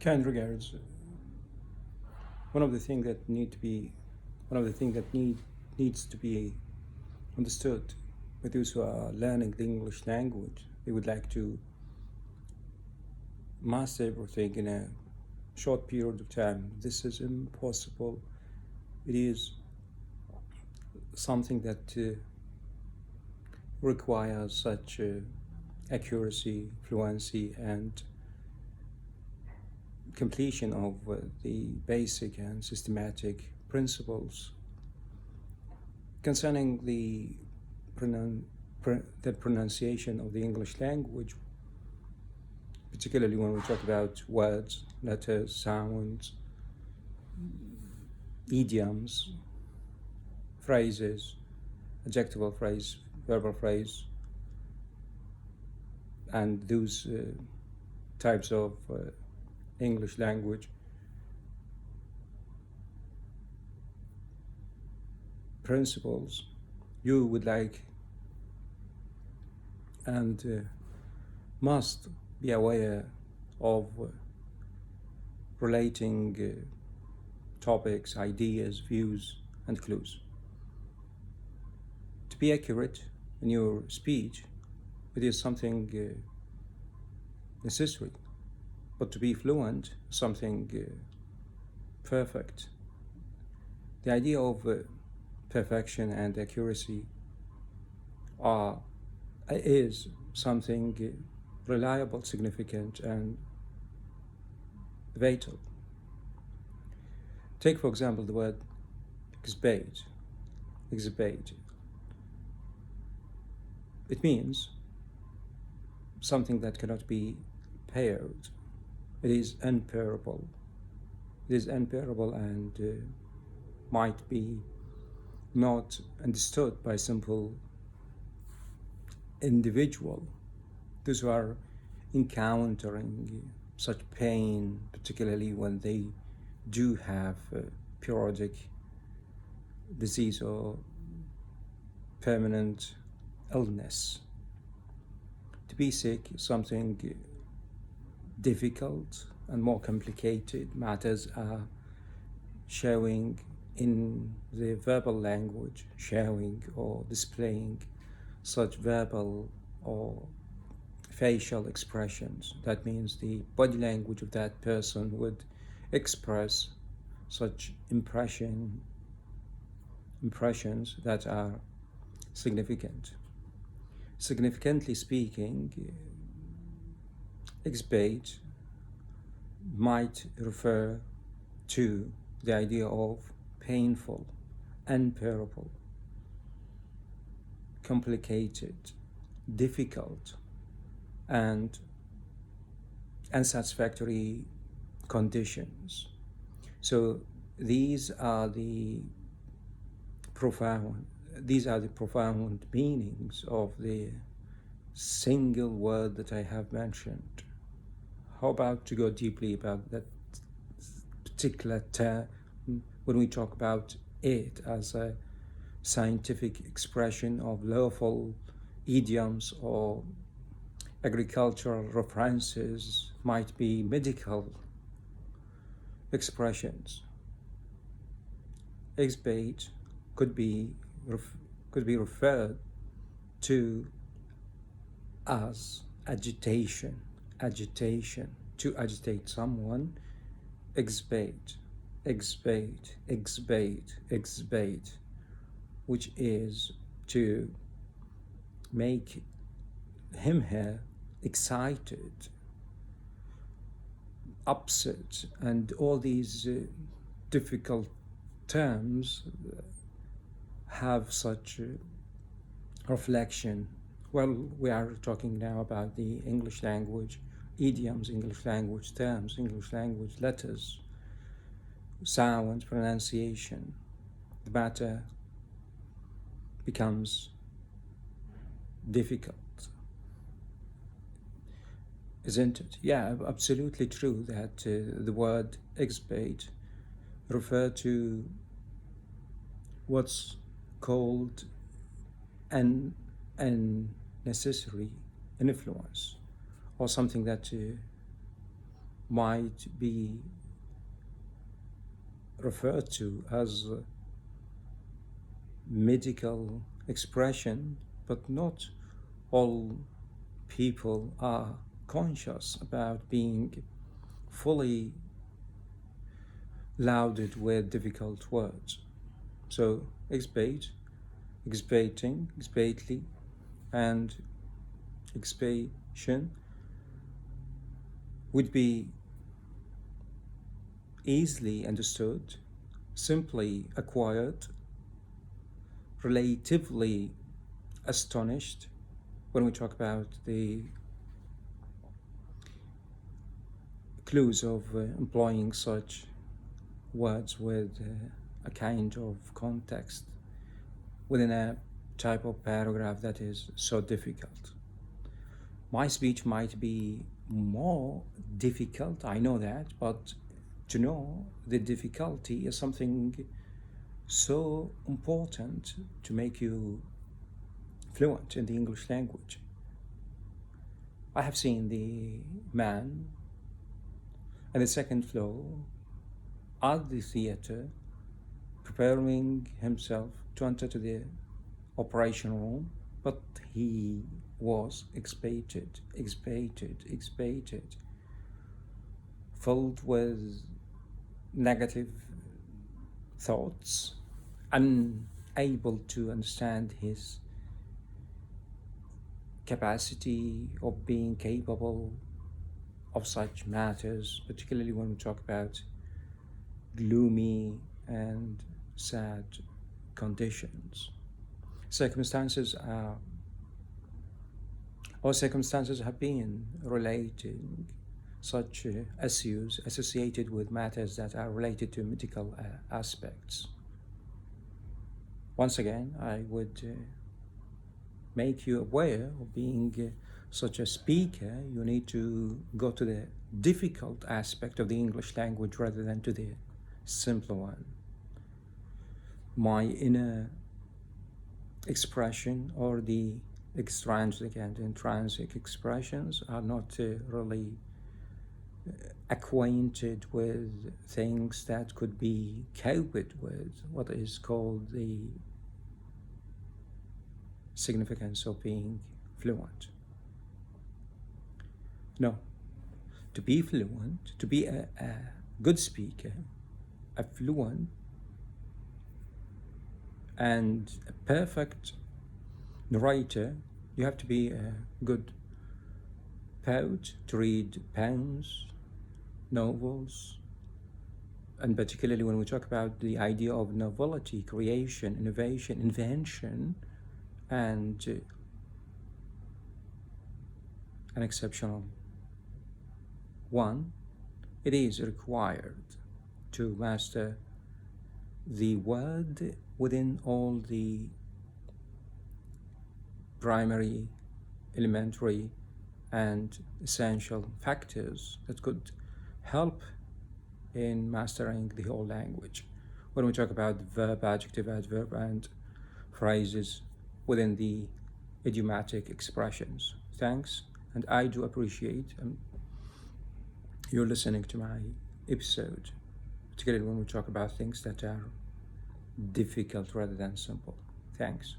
Kind regards. One of the things that one of the things that needs to be understood by those who are learning the English language. They would like to master everything in a short period of time. This is impossible. It is something that requires such accuracy, fluency, and completion of the basic and systematic principles concerning the pronunciation of the English language, particularly when we talk about words, letters, sounds, idioms, phrases, adjectival phrase, verbal phrase, and those types of English language principles. You would like and must be aware of relating topics, ideas, views, and clues. To be accurate in your speech, it is something necessary, but to be fluent, something perfect. The idea of perfection and accuracy is something reliable, significant, and vital. Take, for example, the word exhibit. It means something that cannot be paired. It is unpairable. It is unpairable and might be not understood by simple individual. Those who are encountering such pain, particularly when they do have periodic disease or permanent illness. To be sick is something difficult and more complicated. Matters are showing in the verbal language, showing or displaying such verbal or facial expressions. That means the body language of that person would express such impressions that are significant. Significantly speaking, exhibit might refer to the idea of painful, unbearable, complicated, difficult, and unsatisfactory conditions. So these are the profound meanings of the single word that I have mentioned. How about to go deeply about that particular term when we talk about it as a scientific expression of lawful idioms or agricultural references, might be medical expressions. Exhibit could be referred to as agitation, to agitate someone. Exhibit, which is to make him, her excited, upset, and all these difficult terms have such reflection. Well, we are talking now about the English language idioms, English language terms, English language letters, sounds, pronunciation. The matter becomes difficult, isn't it? Yeah, absolutely true that the word exhibit refer to what's called an unnecessary influence, or something that might be referred to as medical expression, but not all people are conscious about being fully loaded with difficult words. So expate, expating, expately, and expation would be easily understood, simply acquired, relatively astonished when we talk about the clues of employing such words with a kind of context within a type of paragraph that is so difficult. My speech might be more difficult, I know that, but to know the difficulty is something so important to make you fluent in the English language. I have seen the man on the second floor at the theater preparing himself to enter to the operation room, but he was expated, filled with negative thoughts, unable to understand his capacity of being capable of such matters, particularly when we talk about gloomy and sad conditions. Circumstances have been relating such issues associated with matters that are related to medical aspects. Once again, I would make you aware of being such a speaker. You need to go to the difficult aspect of the English language rather than to the simpler one. My inner expression or the extrinsic and intrinsic expressions are not really acquainted with things that could be coped with, what is called the significance of being fluent. No, to be fluent, to be a good speaker, a fluent and a perfect narrator, you have to be a good poet, to read poems, novels, and particularly when we talk about the idea of novelty, creation, innovation, invention, and an exceptional one, it is required to master the word within all the primary, elementary, and essential factors that could help in mastering the whole language. When we talk about verb, adjective, adverb, and phrases within the idiomatic expressions. Thanks, and I do appreciate you're listening to my episode, particularly when we talk about things that are difficult rather than simple. Thanks.